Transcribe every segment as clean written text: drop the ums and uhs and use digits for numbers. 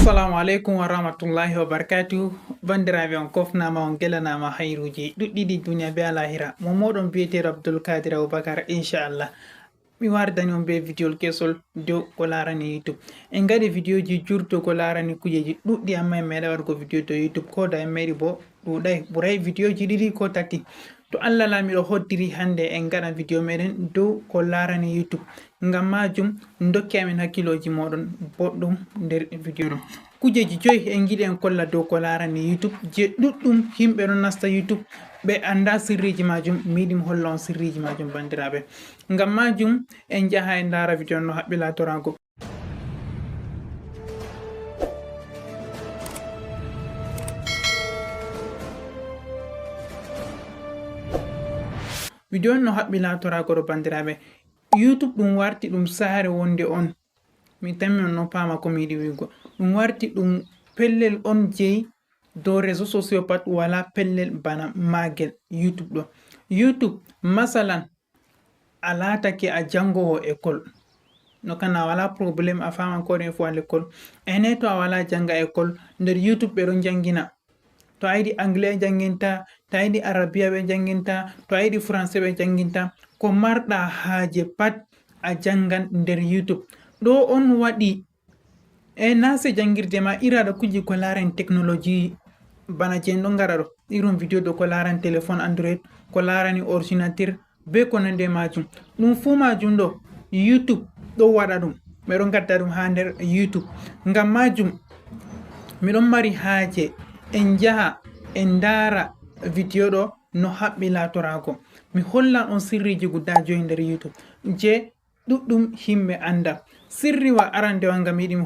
Assalamu alaikum wa rahmatullahi wa barakatuh. Bandiraɓe on kofnama on gelanama hayruji ɗuɗɗiɗi duniya be alahira. Mo moɗon biyeteɗo Abdul Kadir Abubakar inchallah. Mi wardani on be video kesol dow ko larani YouTube. En gaɗi video ji jurto ko larani kujeji ɗuɗɗi amma en meeɗa waɗugo video dow YouTube ko da en mari bo ɗuɗai ɓurai video ji ɗiɗi ko tati. To Allah lamiɗo hoddiri hande en gaɗa video meɗen dow ko larani YouTube. Ngam majum dokki amin hakkiloji moɗon boɗɗum nder video ɗo. Kujeji joyi en giɗi en kolla dow ko larani YouTube je ɗuɗɗum himɓe ɗon nasta YouTube ɓe anda sirriji majum. Miɗi mi holla on sirriji majum bandiraɓe. Ngam majum en jaha en dara video no haɓɓila torago. Video no haɓɓila torago ɗo bandiraɓe. YouTube ɗum warti ɗum sare wonde on. Mi tammi on no pama ko miɗi wigo. Ɗum warti ɗum pellel on jeyi dow réseaux sociaux pat wala pellel bana magel YouTube ɗo. YouTube masalan a latake a jangowo école no kana wala problème a fama ko ɗen fu à l'école. Ene to a wala janga école nder YouTube ɓe ɗon jangina. To a yiɗi anglais janginta, to a yiɗi arabia ɓe janginta, to a yiɗi français ɓe janginta, ko marɗa haaje pat a jangan nder YouTube. Ɗo on waɗi nase jangirde ma iraɗo kuji ko laran technologie bana je en ɗon gara ɗo irum video do ko laran téléphone Android, ko larani ordinateur be ko nande majum. Ɗum fu majum ɗo YouTube ɗo waɗa ɗum, ɓe ɗon gadda ɗum ha nder YouTube. Ngam majum miɗon mari haaje en jaha en dara video ɗo no haɓɓi latorago. Mi hollan on sirriji guda joyi nder YouTube je ɗuɗɗum himɓe anda. Sirriwa arandewa ngam yiɗi mi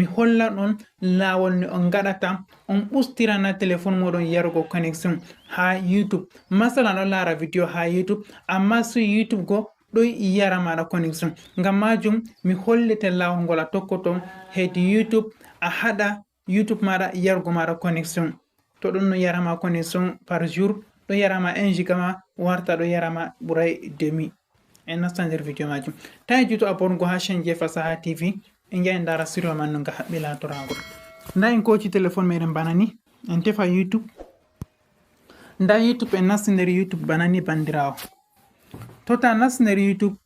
hollan on lawol no on gaɗata on ɓustirana téléphone moɗon yarugo connexion ha YouTube. Masalan ɗon lara video ha YouTube amma so YouTube go ɗo yara maɗa connexion. Ngam majum mi hollete lawol ngol a tokkoto hedi YouTube a haɗa YouTube maɗa yarugo maɗa connexion. To ɗon no yarama connexion par jour ɗo yarama 1 giga ma warta ɗo yarama ɓurai demi. En nasta nder video majum. Tawi juto abongo ha chaîne je Fasaha TV en jaha en dara sirwa man no nga haɓɓi latorago. Nda en koci téléphone meɗen bana ni en tefa YouTube. Nda YouTube en nasti nder YouTube bana ni bandirawo. To ta nasti nder YouTube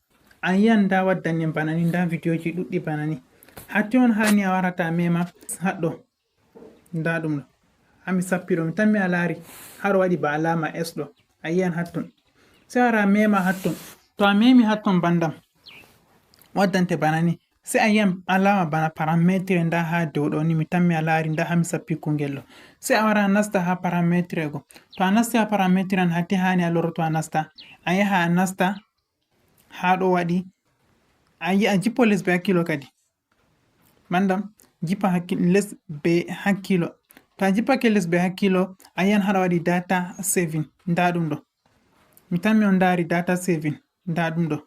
a yiyan nda waddani en bana ni, nda video ji ɗuɗɗi bana ni. Hatti on hani a warata mema haɗɗo. Nda ɗum ɗo. Hami sappiɗo mi tammi a laari haɗo waɗi ba alama S ɗo. A yiyan hatton. Sai wara mema hatton. To a memi hatton bandam waddante bana ni sai a yiyan alama bana parametre nda ha dow ɗo ni mi tammi a laari nda hami sappi kungel ɗo. Sai a wara nasta ha parametre go. To a nasti ha parametre an hatti hani a loroto a nasta. A yaha a nasta ha ɗo waɗi a yi a jippo les be hakkilo kadi. Bandam jippa les be hakkilo. To a jippake les be hakkilo a yiyan haɗa waɗi data saving nda ɗum ɗo. Mi tammi on dari data saving nda ɗum ɗo.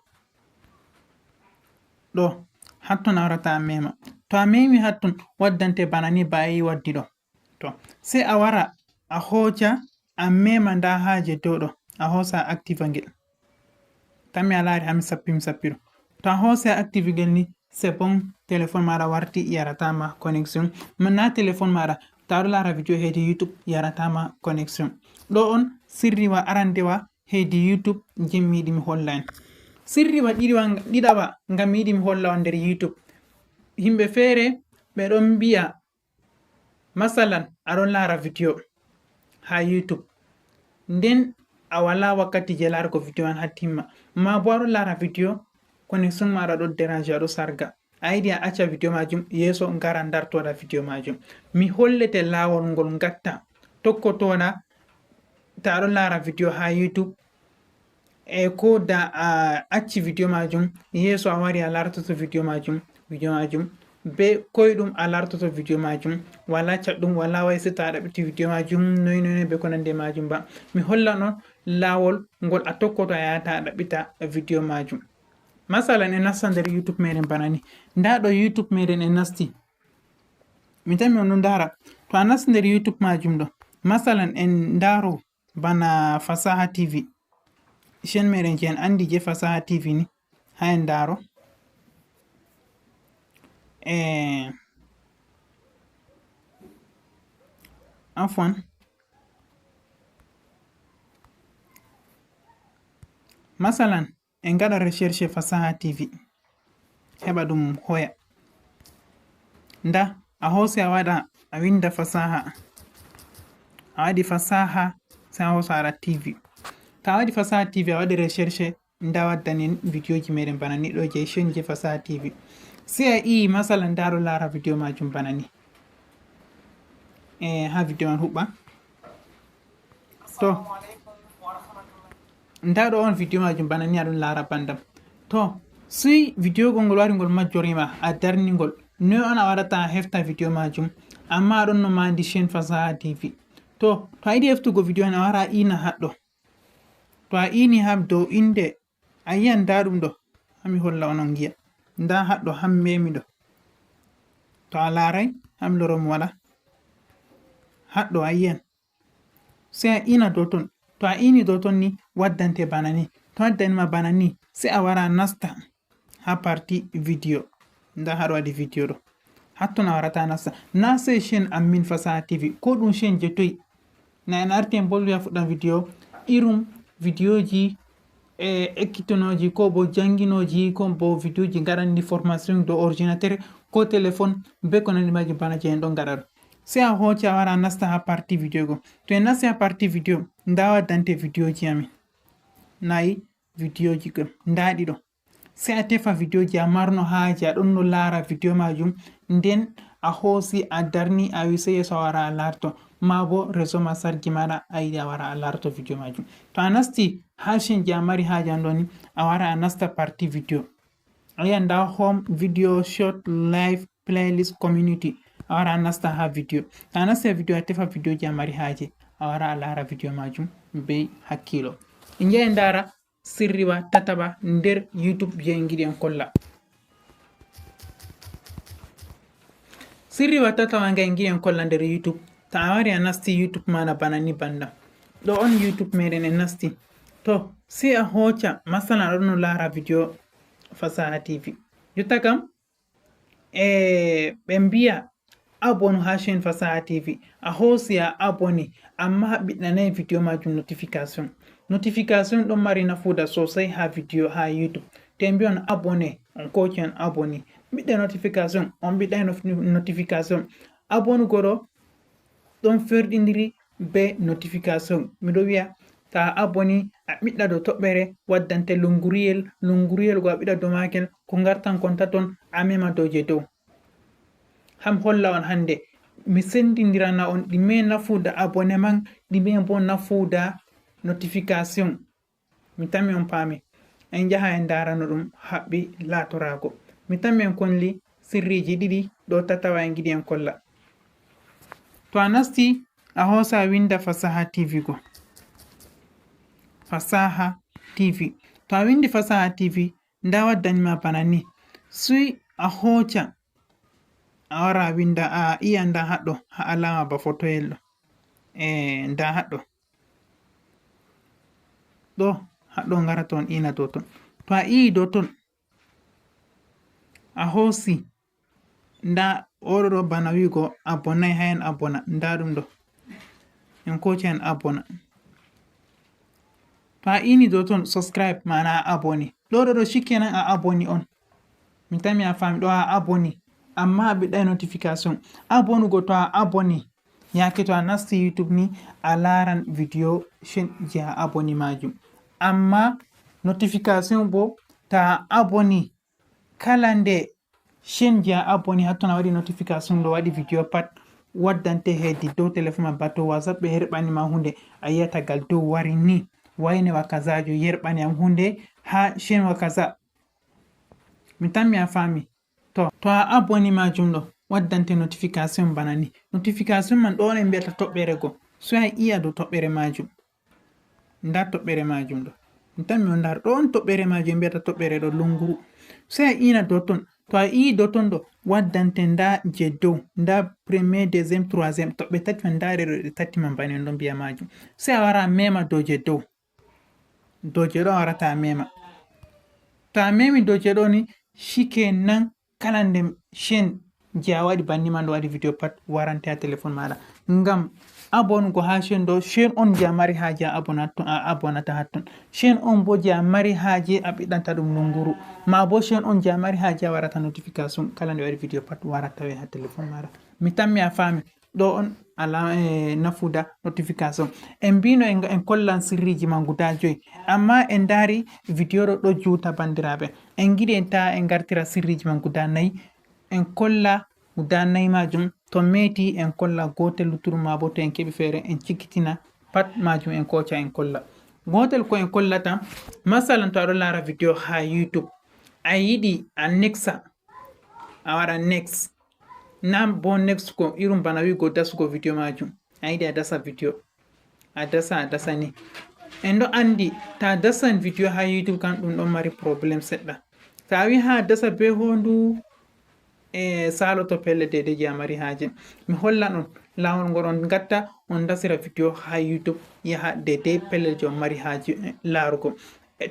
Ɗo hatton a warata a mema. To a memi hatton waddante bana ni ba yi waddi ɗo. To sai a wara a hoja a mema nda haje dow ɗo a hosa active ngel. Tammi a laari hami sappiɗo. To a hosa active ngel ni c'est bon, téléphone maɗa warti yaratama connexion. Na téléphone maɗa ta ɗo lara video hedi YouTube yaratama connexion. Ɗo on sirriwa arandewa hedi YouTube je mi yiɗi mi holla en. Sirriwa ɗiɗaɓa ngam mi yiɗi mi holla on nder YouTube. Himɓe fere ɓe ɗon mbiya masalan aɗon lara video ha YouTube nden a wala wakkati je larugo video an hattimma, ma bo aɗon lara video connexion maɗa ɗo dérange aɗo sarga. A yiɗi a acca video majum yeso ngara dartoɗa video majum. Mi hollete lawol ngol gatta tokkotoɗa ta aɗon lara video ha YouTube ko da a acci video majum yeso a wari a lartoto video majum be koyɗum a lartoto video majum wala chaɗɗum wala way seta a ɗaɓɓiti video majum noy be ko nande majum ba. Mi hollan on lawol ngol a tokkoto a yata a ɗaɓɓita video majum. Masalan en nasta nder YouTube meɗen bana ni. Nda ɗo YouTube meɗen en nasti. Mi tammi on ɗon dara. To a nasti nder YouTube majum ɗo masalan en daro bana Fasaha TV. Chaîne meɗen je en andi je Fasaha TV ni ha en daro afwan masalan en gaɗa recherche fasaha tv heɓa ɗum hoya nda a hoosi a waɗa a winda fasaha a waɗi fasaha sai a hoosa a waɗa tv ta a waɗi fasaha tv a waɗi recherche nda waddanen vidéoji meɗen bana ni ɗo je chaine je fasaha tv sai a yi masalan nda ɗo lara vidéo majum bana ni ha vidéo man huɓɓa to nda ɗo on vidéo majum bana ni aɗon lara bandam to si vidéo gol wari gol majjorima a darnigol noy on a waɗata a hefta vidéo majum amma aɗon no mandi chaine fasaha tv to a yiɗi heftugo vidéo a wara a ina haɗɗo to a ini ha dow inde a yiyan nda ɗum ɗo hami holla onon giya nda haɗɗo hammemi ɗo to a larai hami loro mo waɗa haɗɗo a yiyan sai a ina dow ton to a ini dow ton ni waddante bana ni to waddanima bana ni sai a wara nasta ha parti vidéo nda haɗo waɗi vidéo ɗo hatton a warata nasta na sai chaine Amin Fasaha TV ko ɗum chaine je toyi na en arti en bolwi a fuɗɗan vidéo irum vidéoji ekkitinoji ko bo janginoji ko bo vidéoji gaɗanɗi formation dow ordinateur ko téléphone be ko nandi maji bana je en ɗon gaɗa ɗo sai a hocca a wara nasta ha parti vidéo go to en nasti ha parti vidéo nda waddante vidéoji amin nayi vidéoji go nda ɗiɗo sai a tefa vidéoji a marno haaji aɗon no lara vidéo majum nden a hoosi a darni a wi sai yeso a wara a larto ma bo réseau ma sargi maɗa a yiɗi a wara a larto vidéo majum to a nasti ha chaine je a mari haaji an ɗo ni a wara a nasta parti vidéo a yiya nda home video short live playlist community a wara a nasta ha vidéo to a nasti ha vidéo a tefa vidéo je a mari haaji a wara a lara vidéo majum be hakkilo en jeeya ndara sirriwa tataɓa nder YouTube je en giɗi en kolla sirriwa tataɓa nga en giɗi en kolla nder YouTube ta a wari a nasti YouTube mana bana ni bandam ɗo on YouTube meɗen en nasti to sai a hocca masalan aɗon no lara vidéo Fasaha TV jotta kam ɓe mbiya abonu ha chaine Fasaha TV a hoosi a aboni amma haɓɓiɗɗanayi vidéo majum notification ɗon mari nafuda sosai ha vidéo ha YouTube to en mbi on abone on koki on aboni ɓiɗɗa notification on ɓiɗɗai notification abonugo ɗo ɗon ferɗidiri be notification miɗo wiya ta aboni a ɓiɗɗa dow toɓɓere waddante lunguriyel go a ɓiɗa dow makel ko gartan konta ton a mema dow je dow ham holla on hande mi sendidirana on ɗime nafuda abonnement ɗime bo nafuda notification mi tammi on paami en jaha en darano ɗum haɓɓi latorago mi tammi en kolli sirriji ɗiɗi ɗo tatawa en giɗi en kolla to a nasti a hoosa winda Fasaha TV go Fasaha TV to a windi Fasaha TV nda waddanima bana ni sai a hocca a wara winda a iya nda haɗɗo ha alama ba fotoyel ɗo nda haɗɗo ɗo haɗɗo ngarata on ina dow ton to a ii dow ton a hoosi nda oɗo ɗo bana wigo abonai ha en abona nda ɗum ɗo en koca en abona to a ini dow ton subscribe mana a aboni ɗo shikenan a aboni on mi tami a fami ɗo a aboni amma a ɓiɗɗai notification abonugo to a aboni yake to a nasti YouTube ni a laran vidéo chaine je a aboni majum amma notification bo ta a aboni kala nde chaine je a aboni hatton a waɗi notification ɗo waɗi vidéo pat waddante hedi dow téléphone ma ba to WhatsApp ɓe herɓanima hunde a yiyata gal dow wari ni wayne wa kazajo yerɓani am hunde ha chaine wa kaza mi tammi a fami to a aboni majum ɗo waddante notification bana ni notification man ɗo on en mbiyata toɓɓere go so a iya dow toɓɓere majum nda toɓɓere majum ɗo mi tammi on ndar ɗo on toɓɓere majum en mbiyata toɓɓere ɗo lunguru sai a ina dow ton to a ii dow ton ɗo waddante nda je dow nda premier deuxiéme troisiéme toɓɓe tati man nda ɗe tati man bani en ɗon mbiya majum sai a wara a mema dow je dow je ɗo a warata a mema to a memi dow je ɗo ni shikenan kala nde chaine je a waɗi banni man ɗo waɗi vidéo pat warante ha téléphone maɗa. Ngam abonugo ha chaîne ɗo, chaîne on je a mari haje a abonata hatton. Chaîne on bo je a mari haje a ɓiɗɗanta ɗum lunguru, ma bo chaîne on je a mari haje a warata notification kala nde waɗi vidéo pat warata ha téléphone maɗa. Mi tammi a fami. ɗo on nafuda notification. En mbino en kollan sirriji man guda 5, amma en dari vidéo ɗo juuta bandiraɓe. En giɗi en ta'a en gartira sirriji man guda 4, en kolla guda 4 majum. To meti en kolla gotel luttuɗum, ma bo to en keɓi feere en cikkitina pat majum en koca en kolla. Gotel ko en kollata, masalan to aɗo lara vidéo ha YouTube, a yiɗi a nexa, a waɗa next, na bo next ko irum bana wigo dasugo vidéo majum. A yiɗi a dasa vidéo, a dasa ni. En ɗo andi ta dasan vidéo ha YouTube kan ɗum ɗon mari probléme seɗɗa. Ta wi ha dasa be hondu saloto pelle dede je a mari haje. Mi hollan on lawol ngol on gatta on dasira vidéo ha YouTube yaha dede pelle je on mari haje larugo.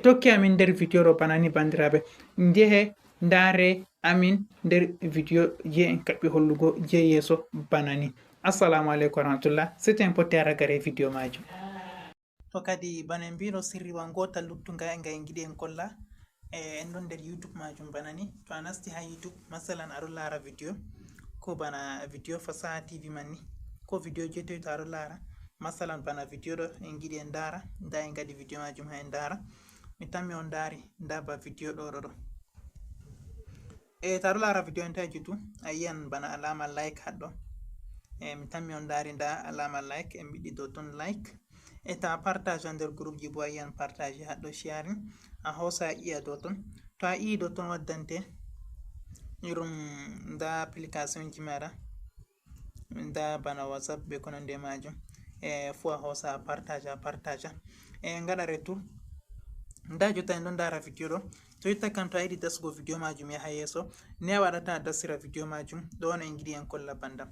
Tokki amin nder vidéo ɗo bana ni bandiraɓe, njehe ndare amin nder vidéo je en kaɓɓi hollugo je yeso bana ni. Assalamu alaikum warahmatullah. C'était un pote ragare vidéo majum. To kadi bana en mbino sirriwa gotal luttunga en giɗi en kolla en ɗon nder YouTube majum bana ni. To a nasti ha YouTube, masalan aɗo lara vidéo ko bana vidéo Fasaha TV man ni, ko vidéo je to aɗo lara, masalan bana vidéo ɗo en giɗi en dara, nda en gadi vidéo majum ha en dara. Mi tammi on dari nda ba vidéo ɗo ta aɗo lara vidéo en taji tu a yiyan bana alama like haɗɗo. Mi tammi on dari nda alama like, en biɗi dow ton like. Ta partage nder groupe ji bo a yiyan partage haɗɗo, sharing a hosa iya dow ton. To a yi dow ton waddante irum nda application ji maɗa, nda bana WhatsApp be ko nande majum, fu a hosa partage ngaɗa retour. Nda jotta en ɗon dara vidéo ɗo, to yotta kam to a yiɗi dasugo vidéo majum yaha yeso, ne a waɗata dasira vidéo majum. ɗo on en giɗi en kolla bandam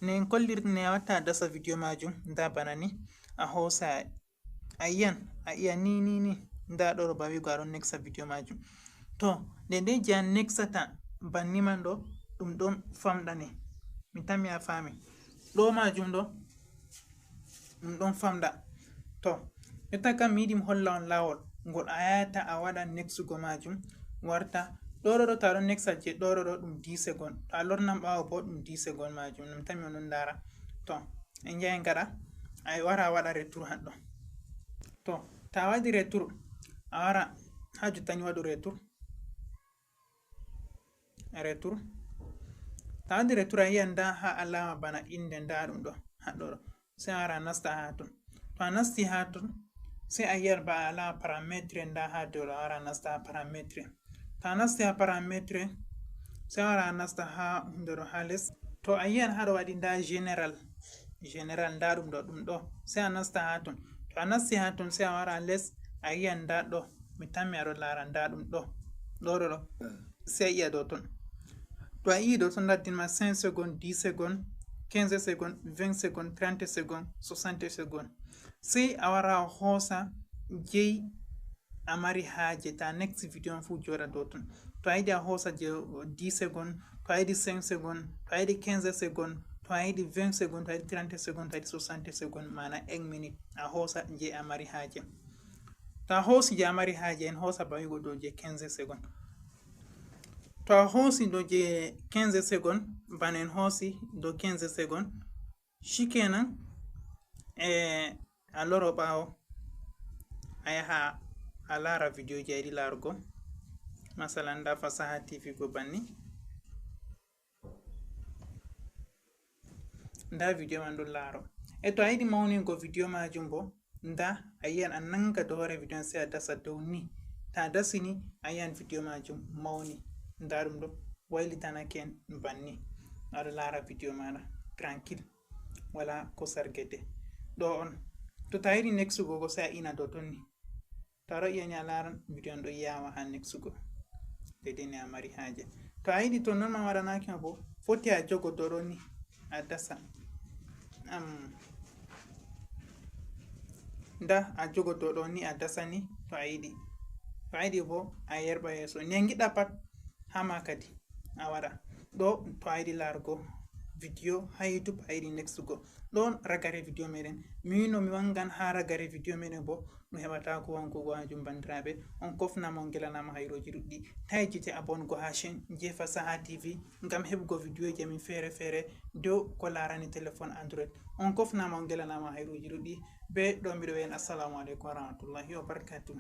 ne en kollirta ne a watta dasa vidéo majum. Nda bana ni a hosa a iya ni nda ɗo ba wigo aɗon nexa vidéo majum. To nde je a nexata banni man ɗo ɗum ɗon famɗane. Mi tammi a fami ɗo majum ɗo ɗum ɗon famɗa. To yotta kam mi yiɗi mi holla on lawol ngol a yata a waɗa nexugo majum warta ɗo ta ɗon nexa je ɗo ɗum 10 secondes, to a lornan ɓawo bo ɗum 10 secondes majum. Mi tammi on ɗon dara. To en jahi gaɗa a wara waɗa retour haɗɗo. To ta waɗi retour a wara ha jottani waɗu retour. Ta waɗi retour a yiyan nda ha alama bana inde nda ɗum ɗo haɗɗo ɗo, sai a wara nasta ha ton. To a nasti ha ton sai a yiyan ba alama parametre nda ha dow ɗo, a wara nasta ha parametre. Ta nasti ha parametre sai a wara nasta ha hunde ɗo ha les. To a yiyan haɗo waɗi nda general nda ɗum ɗo sai a nasta ha ton. To a nasti ha ton sai a wara les, a yiyan nda ɗo, mi tammi aɗo lara nda ɗum ɗo sai a iya dow ton. To a yi dow ton laddinma 5 secondes, 10 secondes, 15 secondes, 20 secondes, 30 secondes, 60 secondes. Sai a wara hosa jeyi a mari haje ta next vidéo on fu joɗa dow ton. To a yiɗi a hosa je 10 secondes, to a yiɗi 5 secondes, to a yiɗi 15 secondes, to a yiɗi 20 secondes, to a yiɗi 30 secondes, to a yiɗi 60 secondes, mana 1 minute a hosa je a mari haje. To a hosi je a mari haje en hosa ba wigo dow je 15 secondes. To a hosi dow je 15 secondes, bana en hosi dow 15 secondes, shikenan a loro ɓawo a yaha a lara vidéo je a yiɗi larugo, masalan nda Fasaha TV go banni. Nda vidéo man ɗon laro. To a yiɗi mawningo vidéo majum bo, nda a yiyan a nanga dow hore vidéo sai a dasa dow ni. Ta dasi ni a yiyan vidéo majum mawni. Nda ɗum ɗo waylitanake en banni. Aɗo lara vidéo maɗa tranquille, wala ko sargede. Ɗo on to ta yiɗi nexugo go sai a ina dow ton ni. To aɗo iyani a laran vidéo ɗo yawa ha nexugo dede ne a mari haje. To a yiɗi to non man waɗanakima bo, foti a jogo dow ɗon ni a dasa. Nda a jogo dow ɗo ni a dasa ni to a yiɗi bo a yerɓa yeso. Ne giɗa pat hama kadi a waɗa. do to ayidi largo video ha YouTube ayidi next go don ragare video meden mino mi wangan ha ragare video meden bo no hebata ko wanko go hajum bandirabe on kofna mo ngelanama hayroji duddi tayjite abon go ha chaîne je fasaha tv ngam hebgo video je min fere do ko larani téléphone android on kofna mo ngelanama hayroji duddi be do mi do en assalamu alaikum wa rahmatullahi wa barakatuh